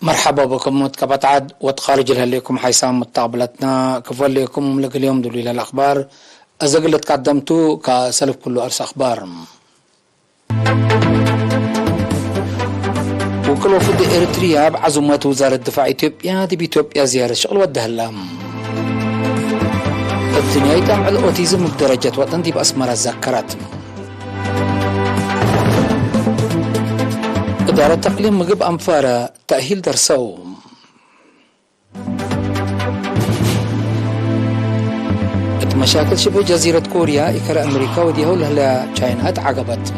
مرحبا بكم متكبت عاد وتخارج لكم حيسام متقبلتنا كفول لكم لك اليوم دليل الأخبار أزقلت قدمتو كسلف كله أرس أخبار وكل وفد إريتريا بعزومات وزارة الدفاع إثيوبيا دي بإثيوبيا زيارة شغل ودهلام الدنيا يتم على الأوتيزم بدرجة وطن دي بأسمار الذكرات إدارة تقليم مجب أنفارة تأهيل درسو مشاكل شبه جزيرة كوريا إكرا أمريكا وديهو لهلا تشاينا تعقبت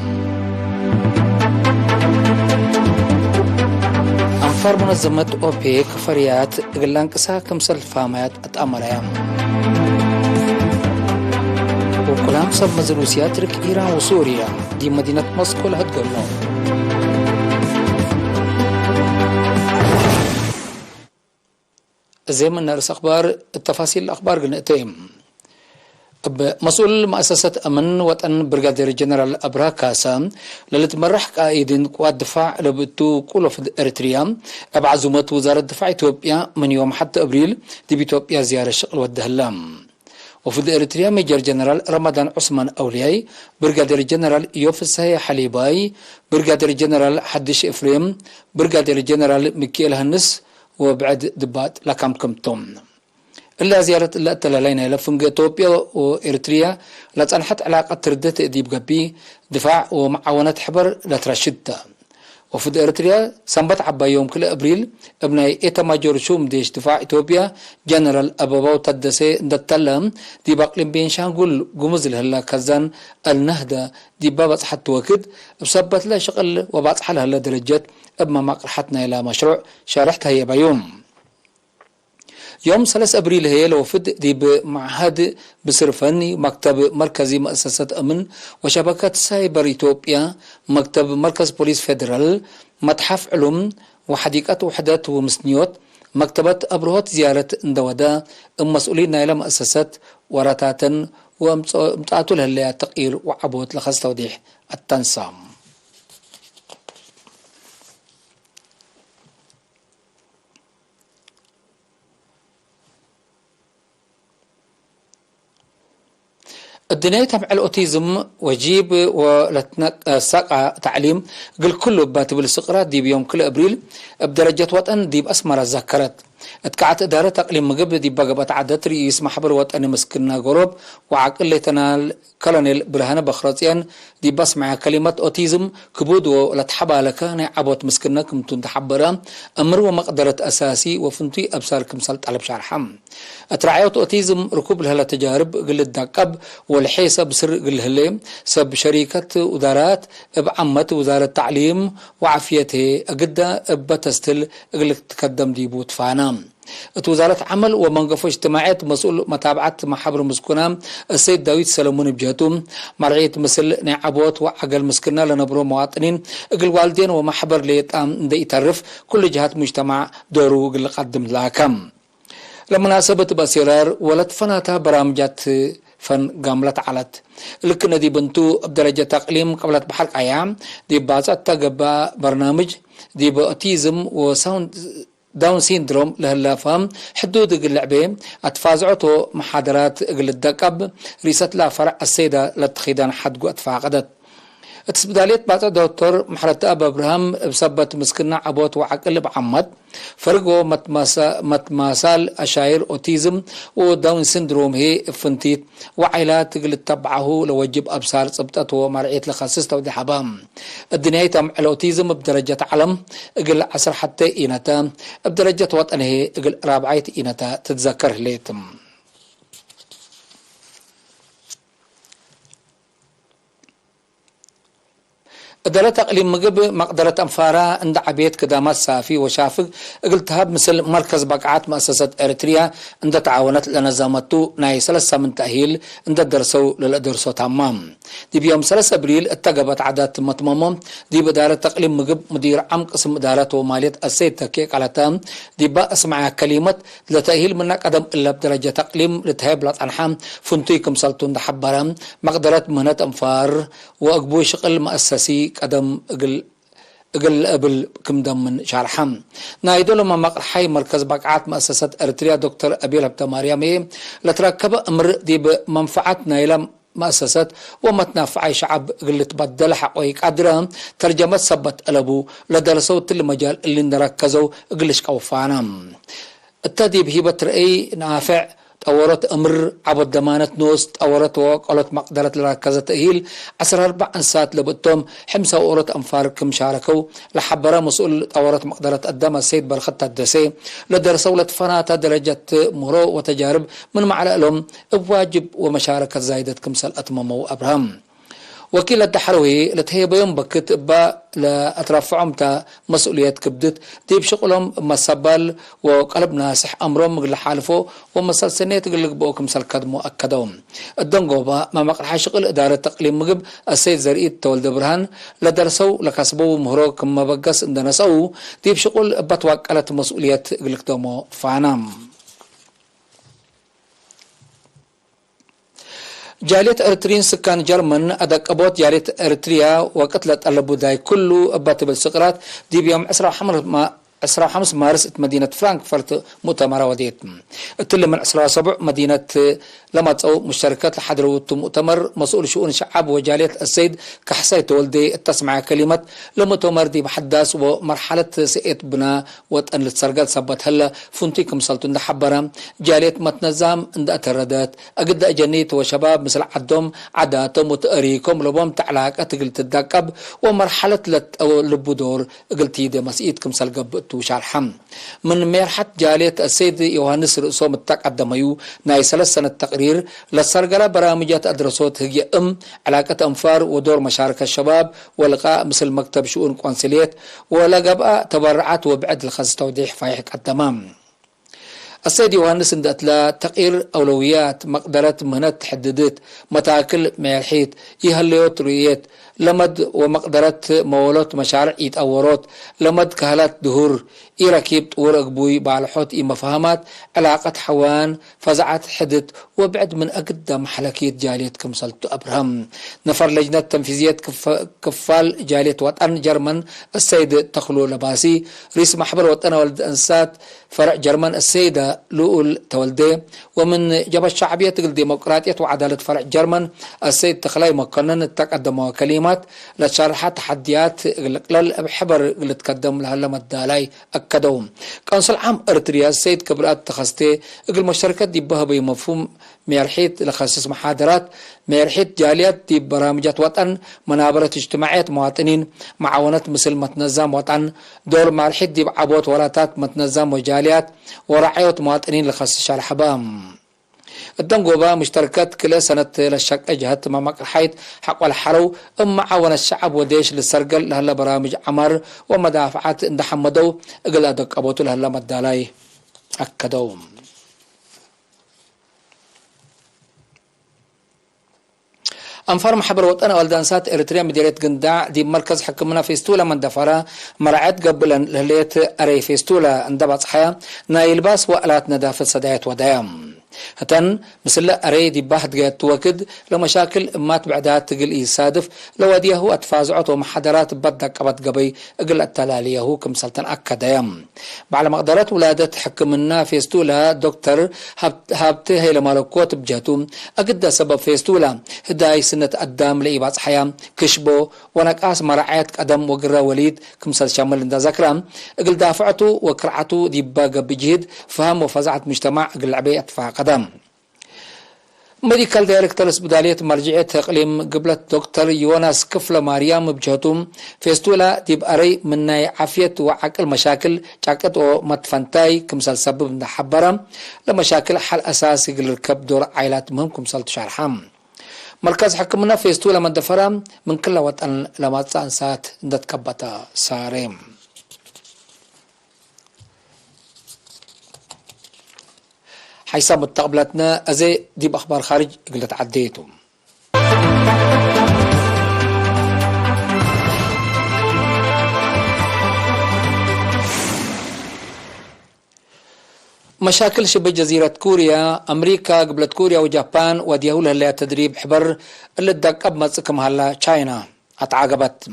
أنفار منظمة أوبيك فريات إغلان كسا كمسل فامات أتأمريا وكلام صب مزروسيا ترك إيران وسوريا دي مدينة موسكو لهتقلو زي ما نرس أخبار التفاصيل الأخبار قلنتين مسؤول مؤسسة أمن وطن برغادير جنرال أبرا كاسا للتمرح قائدين قوات دفاع لبتو كله في إريتريا أبعزومات وزارة الدفاع إثيوبيا من يوم حتى أبريل دي بإثيوبيا زيارة الشغل والدهلام وفي إريتريا ميجر جنرال رمضان عثمان أولياي برغادير جنرال يوفساي حليباي برغادير جنرال حدش إفريم برغادير جنرال ميكيل هنس وبعد دبات لكم كمتم إلا زيارة إلا التلالين لفنق إثيوبيا وإريتريا لا تنحت علاقة تردت ديب قبي دفاع ومعاونة حبر لا ترشدتا وفي إريتريا سنبت عبا يوم كل أبريل ابناي إيتا ماجور شوم ديش دفاع إثيوبيا جنرال أباباو تدسي دتلم دي باقلين بين شانقول قمزل هلا كزان النهدة دي بابا حتى وكد بسبت لا شغل وبعض حالها لا درجات أبما ما قرحتنا إلى مشروع شارحتها هي بيوم يوم 3 أبريل هي الوفد دي بمعهد بصر فني مكتب مركزي مؤسسة أمن وشبكة سايبر إثيوبيا مكتب مركز بوليس فيدرال متحف علوم وحديقة وحدات ومسنيوت مكتبة أبروهات زيارة اندودا مسؤولين إلى مؤسسات وراتات ومتعاتوا لها تقير وعبوت لخص توضيح التنسام الدنيا تبع الأوتيزم وجيب ولتنسق تعليم قل كله باتب السقرات دي بيوم كل أبريل بدرجة وطن دي بأسمر الذكرات اتكعت إدارة تقليم مقب دي بقبت عدد رئيس محبر وطن مسكنا غروب وعقل لتنال كولونيل برهان بخرطيان دي بسمع كلمة أوتيزم كبود ولتحبها لكان عبوت مسكنا كمتون تحبرا أمر ومقدرة أساسي وفنتي أبصار كمسلت على بشارحم اترعيوت أوتيزم ركوب لها تجارب قل الدقب والحيسة بسر قل هلي سب شركة وزارات بعمة وزارة التعليم وعافيته أقدا بتستل قل تقدم دي بوتفانا وزارة عمل ومنقف اجتماعات مسؤول متابعة محبر مسكونام السيد داوود سلمون بجاتهم مرعية مثل نعبوت وعقل مسكنا لنبرو مواطنين اقل والدين ومحبر ليتام دي يتعرف كل جهات مجتمع دوره قل قدم لاكم لمناسبة بسيرار ولد فناتها برامجات فن قاملت علت لكن دي بنتو بدرجة تقليم قبلت بحلق أيام دي بازات تقبى برنامج دي بأوتيزم وساوند داون سيندروم لهلا فهم حدود اللعبة اتفازعته محاضرات قل الدقب ريست لا فرع السيدة لتخيدان حد قوة فاقدت اتسبداليت بعد دكتور محرت أبا إبراهيم بسبت مسكنا عبوت وعقل بعمد فرقو متماسال أشاير أوتيزم وداون سيندروم هي فنتيت وعيلات قل تبعه لوجب أبصار صبتته ومرعية لخصص تودي حبام الدنيا تم الأوتيزم بدرجة علم قل عصر حتى إينتا بدرجة وطنه قل رابعية إينتا تتذكر ليتم إدارة تقليم مقب مقدرة أنفارا عند عبيد كدامات صافي وشافق قلتها مثل مركز بقعات مؤسسة إريتريا عند تعاونت لنظامته ناي 3 من تأهيل عند الدرسو للدرسو تمام دي بيوم 3 أبريل اتقبت عدد متممم دي بدارة تقليم مقب مدير عام قسم إدارة ومالية السيد تكيك على تام دي بقى اسمعها كلمة لتأهيل منك قدم إلا بدرجة تقليم لتهيب لطعنحام فنتيكم سلطون دحبرام مقدرة مهنة أنفار وأقبو شغل مؤسسي قدم قل قل قبل كم دم من شرحم نايدول ما مقرحي مركز بقعات مؤسسة أريتريا دكتور أبيل هبتا مريمي لتركب أمر دي بمنفعة نايلة مؤسسات ومتنافعي شعب قل تبدل حقويك قدرهم ترجمة سبت قلبو لدرسوا تل مجال اللي نركزوا قلش قوفانا التديب هبة رأي نافع تورت أمر عبد دمانة نوس تورت وقالت مقدرة لركزة تأهيل 14 ساعة لبتهم حمسة وقرت أنفار كم شاركوا لحبرا مسؤول تورت مقدرة قدام السيد بالخطة الدسي لدرسوا لتفنات درجة مرو وتجارب من معلق لهم بواجب ومشاركة زايدة كمسال أتممو أبرهم وكيل التحروي لتهيب يوم بكت با لأترفعهم تا مسؤوليات كبدت ديب شغلهم مسبال وقلب ناسح أمرهم مقل حالفو ومسال سنة تقلق بوكم سالكاد مؤكدهم الدنقوبا ما مقرح شغل إدارة تقليم مقب السيد زريد تولد برهان لدرسوا لكسبوا مهروك كما بقس اندنسوا ديب شغل بتوكلت مسؤوليات قلق دومو فانام جالية أريتريين سكان جرمن أدك أبوت جالية أريتريا وقتلت اللبو داي كله أبات بالسقرات دي بيوم 15 مارس مدينة فرانكفورت مؤتمر وديت التل من 17 مدينة لما تسو مشتركات لحضروا مؤتمر مسؤول شؤون الشعب وجالية السيد كحساي تولدي تسمع كلمة لمؤتمر دي بحداث ومرحلة سئت بنا وطن لتسرقات سبت هلا فنتيكم سلطن حبرا جالية متنظم عند أتردات أقد أجنيت وشباب مثل عدهم عداتهم وتقريكم لبهم تعلاق أتقل تدقب ومرحلة لبودور قلتي دي مسئيتكم سلقب توشارحم من ميرحت جالية السيد يوهانس رؤسوم التقدميو ناي 3 سنة تقرير للسرقلة برامجات أدرسوت هي علاقة أنفار ودور مشاركة الشباب ولقاء مثل مكتب شؤون قونسليات ولقباء تبرعات وبعد الخص توضيح فايح التمام السيد يوهانس اندت لا تقير أولويات مقدرة مهنة تحددت متاكل ميرحيت يهليوت رؤيات لمد ومقدرة مولوت مشارع يتأورات لمد كهلات دهور إيراكيبت ورقبوي بعلحوت مفاهمات علاقة حوان فزعت حدث وبعد من أقدم حلكية جالية كمسلت أبرهم نفر لجنة تنفيذية كفال جالية وطن جرمن السيد تخلو لباسي رئيس محبر وطن ولد أنسات فرع جرمن السيدة لؤل تولدي ومن جبهة الشعبية الديمقراطية وعدالة فرع جرمن السيد تخلاي مقنن تقدم كلمات لشرح تحديات بحبر اللي تقدم لها لما الدالاي أكدوهم كونسل عام أريتريا السيد كبرات تخصتي المشتركات دي بها بمفهوم ميرحيت لخصص محاضرات ميرحيت جاليات دي برامجات وطن منابرة اجتماعيات مواطنين معاونات مثل متنظم وطن دور ميرحيت دي بعبوت وراتات متنظم وجاليات ورعاية مواطنين لخصص شرحبام الدنقوبة مشتركات كل سنة للشق جهة ما مقرحيت حق والحرو معاون الشعب وديش للسرقل لهلا برامج عمر ومدافعات اند حمدو اقل ادق ابوتو لهلا مدالاي اكدوم أنفار محبر وطن والدانسات إريتريا مديرية قنداع دي مركز حكمنا فيستولا من دفرة مرعت قبلا لهلية أري فيستولا اندبات صحيا نايلباس وألات ندافة صدايات ودايم هتن مثل أري دي باحد قاعد توكد لمشاكل مات بعدها تقل يصادف لو ديه أتفازعت ومحاضرات بدك قبط قبي أقل التلاليه كم سلطن أكدايم بعد مقدرات ولادة حكمنا فيستولا دكتور هابته هي لمالكوت بجهتو أقد سبب فيستولا هداي سنة قدام لإباس حيام كشبو ونقاس مرعيت قدم وقرى وليد كمسال شامل اندا ذكرام اقل دافعتو وكرعتو دي باقة بجهد فهم وفزعت مجتمع اقل عبي اتفاق قدم ميديكال دايركتور اسبدالية مرجعية تقليم قبلت دكتور يوناس كفل ماريام بجهتهم فيستولا ديب أري مناي عافية وعقل مشاكل جاكت ومتفنتاي كمسال سبب نحبرم لمشاكل حل أساسي للركب دور عائلات مهم كمسال تشارحام مركز حكمنا فيستولا من دفرام من كل وطن لما تسانسات ندت كبتا ساريم حساب متقبلتنا أزي دي بأخبار خارج قلت عديتم مشاكل شبه جزيرة كوريا أمريكا قبلت كوريا وجابان وديهولها اللي تدريب حبر اللي تدقب مصكم هلا تشاينا اتعاقبت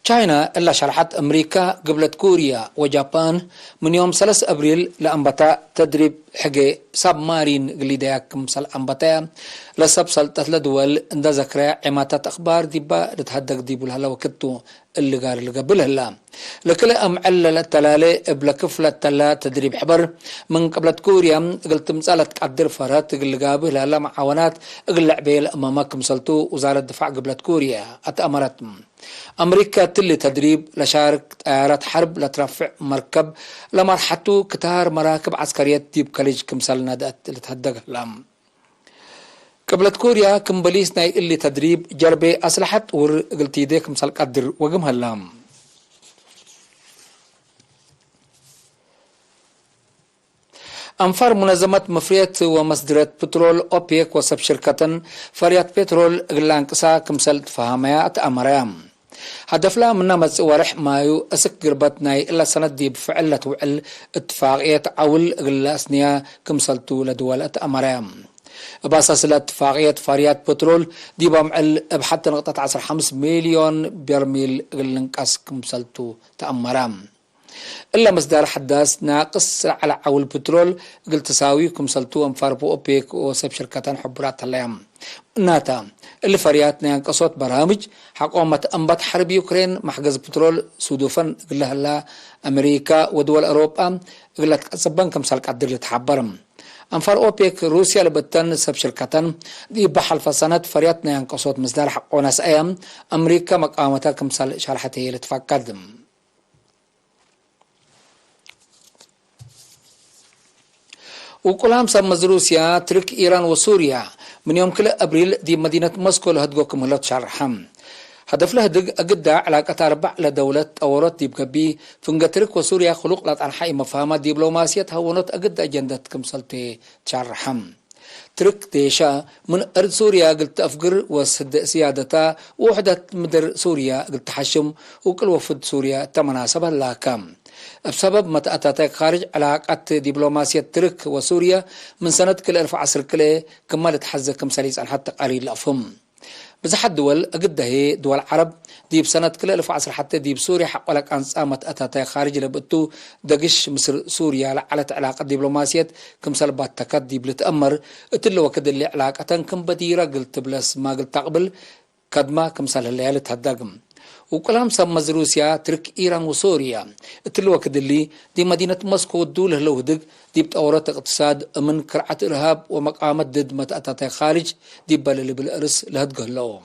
تشاينا إلا شرحت أمريكا قبلت كوريا وجابان من يوم 3 أبريل لأنبتاء تدريب حقي ساب مارين قليدايا كمسال أنبتاء لسب سلطة لدول اند ذكرى عماتات أخبار ديبا لتهدق ديبو الهلا وكتو اللي قال اللي قبل هلا لكلا أمعلل التلالي بلا كفلة تلا تدريب حبر من قبلت كوريا قلت مسألة قدر فرات اللي قابل هلا معاونات اقل عبيل أمامكم سلطو وزارة الدفاع قبلت كوريا أتأمرت أمريكا تلي تدريب لشارك طيارات حرب لترفع مركب لمرحتو كتار مراكب عسكرية ديب كاليج كمسال نادات اللي تهدق لام قبلت كوريا كمبليس ناي اللي تدريب جربي أسلحة ور قلتي ديك كمسال قدر وقمها اللام أنفار منظمة مفريات ومصدرات بترول أوبيك وسب شركة فريات بترول غلانكسا كمسال فهميات أمريام هدف لا منا مصورح مايو اسك قربتناي الا سند دي بفعلة وعل اتفاقية عول غلاسنيا كمسلتو لدولة امريام باساس الاتفاقية فريات بترول دي بمعل بحتى نقطة 15 مليون برميل غلنقاس كمسلتو تأمرام إلا مصدر حداث ناقص على عول بترول قلت تساوي كمسلتو أنفار بو أوبيك وسب شركتان حبرات اللايام ناتا اللي فرياتنا ينقصوت برامج حقومة أنبات حرب يوكرين محجز بترول سودوفن قلها لا أمريكا ودول أوروبا قلت أصبان كمسال قدر لتحبرم أنفار أوبيك روسيا لبتن سب شركتان دي بحل فصانات فرياتنا ينقصوت مصدر حقونا سأيام أمريكا مقامتها كمسال شرحته لتفقدم وكلام سمز روسيا ترك إيران وسوريا من يوم كل أبريل دي مدينة موسكو لهدقوكم هلات شرحم هدف له دق أقدع علاقة 4 لدولة أورات دي بكبي فنجترك وسوريا خلق لات أنحاء مفاهمة دبلوماسية هونت أقدع أجندتكم سلتي تشرحم ترك تيشا من أرض سوريا قلت أفقر وسد سيادتا وحدة مدر سوريا قلت حشم وكل وفد سوريا تمناسبة لاكام بسبب متأتاتك خارج علاقات دبلوماسية ترك وسوريا من سنة كل 1010 كله كمالت حزة كمساليس عن حتى قريل الأفهم بزحد دول أقد هي دول عرب دي بسنة كل 1010 حتى دي بسوريا حق لك أن سامت أتاتك خارج لبتو دقش مصر سوريا على علاقة دبلوماسية كمسال تكاد دي بلتأمر اتلو وكد اللي علاقة كم بديرة قلت بلس ما قلت تقبل كدما كمسال اللي تهداقم وكلام سمز روسيا ترك إيران وسوريا اتلو كدلي دي مدينة موسكو الدولة لو دق دي بتأورات اقتصاد من كرعة إرهاب ومقامة ضد متأتاتي خارج دي بالي بالأرس لهدقه له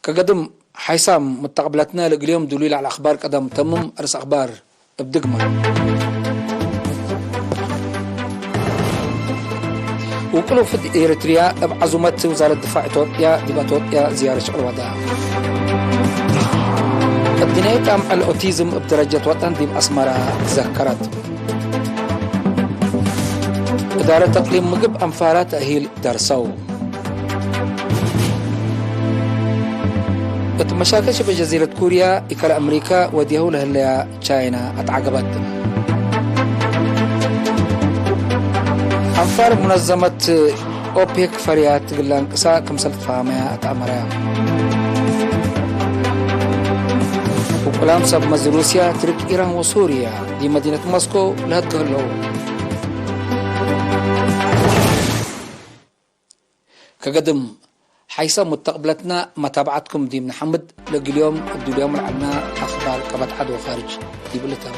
كقدم حيسام متقبلتنا لقليوم دليل على أخبار قدم تمم أرس أخبار بدقمة وكلوا في إريتريا بعزومة وزارة الدفاع إثيوبيا ديبا إثيوبيا زيارة الوداع الدنيا تام الأوتيزم بدرجة وطن ديب أسمرة تذكرت إدارة تقليم مقب أنفارات أهيل درسو مشاكل في جزيرة كوريا إكال أمريكا وديه لهلا تشاينا أتعقبت أنفار منظمة أوبيك فريات قلان قصا كمسل فاميا أتأمرها وكلام سب روسيا ترك إيران وسوريا دي مدينة موسكو لهدقلو كقدم حيث متقبلتنا متابعتكم دي محمد لقي اليوم اليوم عنا أخبار قبط عدو خارج دي بلتها